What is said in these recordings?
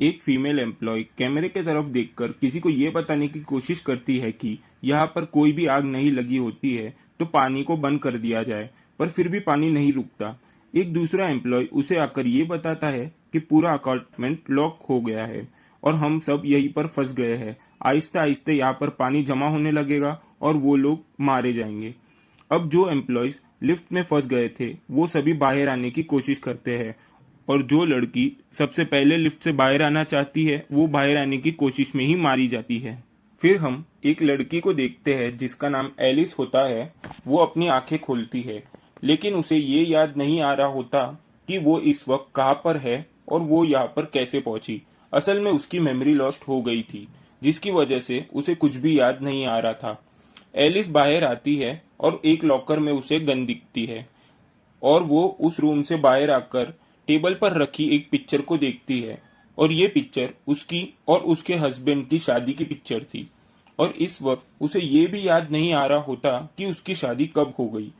एक female employ कैमरे की तरफ देखकर किसी को ये बताने की कोशिश करती है कि यहाँ पर कोई भी आग नहीं लगी होती है तो पानी को बंद कर दिया जाए, पर फिर भी पानी नहीं रुकता। एक दूसरा एम्प्लॉय उसे आकर ये बताता है कि पूरा अपार्टमेंट लॉक हो गया है और हम सब यहीं पर फंस गए हैं। आहिस्ते आहिस्ते यहाँ पर पानी जमा होने लगेगा और वो लोग मारे जाएंगे। अब जो एम्प्लॉयज लिफ्ट में फंस गए थे वो सभी बाहर आने की कोशिश करते हैं और जो लड़की सबसे पहले लिफ्ट से बाहर आना चाहती है वो बाहर आने की कोशिश में ही मारी जाती है। फिर हम एक लड़की को देखते हैं जिसका नाम एलिस होता है। वो अपनी आंखें खोलती है लेकिन उसे ये याद नहीं आ रहा होता कि वो इस वक्त कहाँ पर है और वो यहाँ पर कैसे पहुंची। असल में उसकी मेमोरी लॉस्ट हो गई थी जिसकी वजह से उसे कुछ भी याद नहीं आ रहा था। एलिस बाहर आती है और एक लॉकर में उसे गन दिखती है और वो उस रूम से बाहर आकर टेबल पर रखी एक पिक्चर को देखती है और ये पिक्चर उसकी और उसके हस्बैंड की शादी की पिक्चर थी। और इस वक्त उसे ये भी याद नहीं आ रहा होता कि उसकी शादी कब हो गई।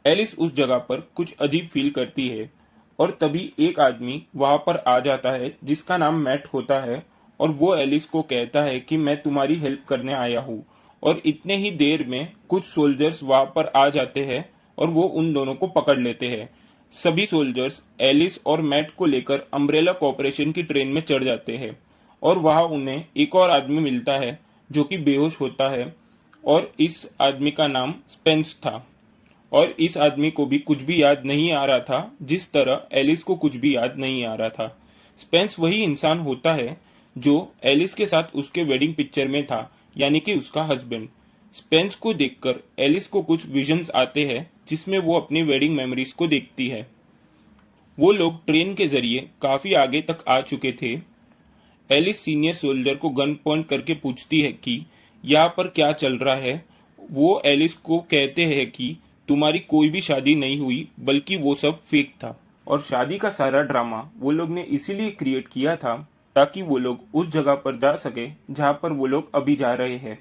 एलिस उस जगह पर कुछ अजीब फील करती है और तभी एक आदमी वहां पर आ जाता है जिसका नाम मैट होता है और वो एलिस को कहता है कि मैं तुम्हारी हेल्प करने आया हूँ। और इतने ही देर में कुछ सोल्जर्स वहां पर आ जाते हैं और वो उन दोनों को पकड़ लेते हैं। सभी सोल्जर्स एलिस और मैट को लेकर अम्ब्रेला कॉर्पोरेशन की ट्रेन में चढ़ जाते हैं और वहां उन्हें एक और आदमी मिलता है जो कि बेहोश होता है और इस आदमी का नाम स्पेंस था। और इस आदमी को भी कुछ भी याद नहीं आ रहा था जिस तरह एलिस को कुछ भी याद नहीं आ रहा था। स्पेंस वही इंसान होता है जो एलिस के साथ उसके वेडिंग पिक्चर में था, यानी कि उसका हस्बैंड। स्पेंस को देखकर एलिस को कुछ विजन्स आते हैं जिसमें वो अपनी वेडिंग मेमोरीज को देखती है। वो लोग ट्रेन के जरिए काफी आगे तक आ चुके थे। एलिस सीनियर सोल्जर को गन पॉइंट करके पूछती है कि यहाँ पर क्या चल रहा है। वो एलिस को कहते हैं कि तुम्हारी कोई भी शादी नहीं हुई बल्कि वो सब फेक था और शादी का सारा ड्रामा वो लोग ने इसीलिए क्रिएट किया था ताकि वो लोग उस जगह पर जा सके जहाँ पर वो लोग अभी जा रहे हैं।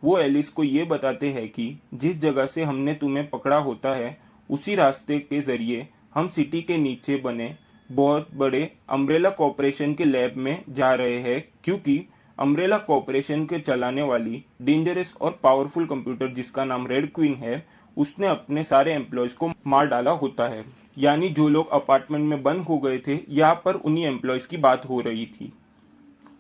वो एलिस को ये बताते हैं कि जिस जगह से हमने तुम्हें पकड़ा होता है उसी रास्ते के जरिए हम सिटी के नीचे बने बहुत बड़े अम्ब्रेला कॉर्पोरेशन के लैब में जा रहे हैं, क्योंकि अम्ब्रेला कॉर्पोरेशन के चलाने वाली डेंजरस और पावरफुल कंप्यूटर जिसका नाम रेड क्वीन है उसने अपने सारे एम्प्लॉयज को मार डाला होता है। यानी जो लोग अपार्टमेंट में बंद हो गए थे यहाँ पर उन्हीं एम्प्लॉयज की बात हो रही थी।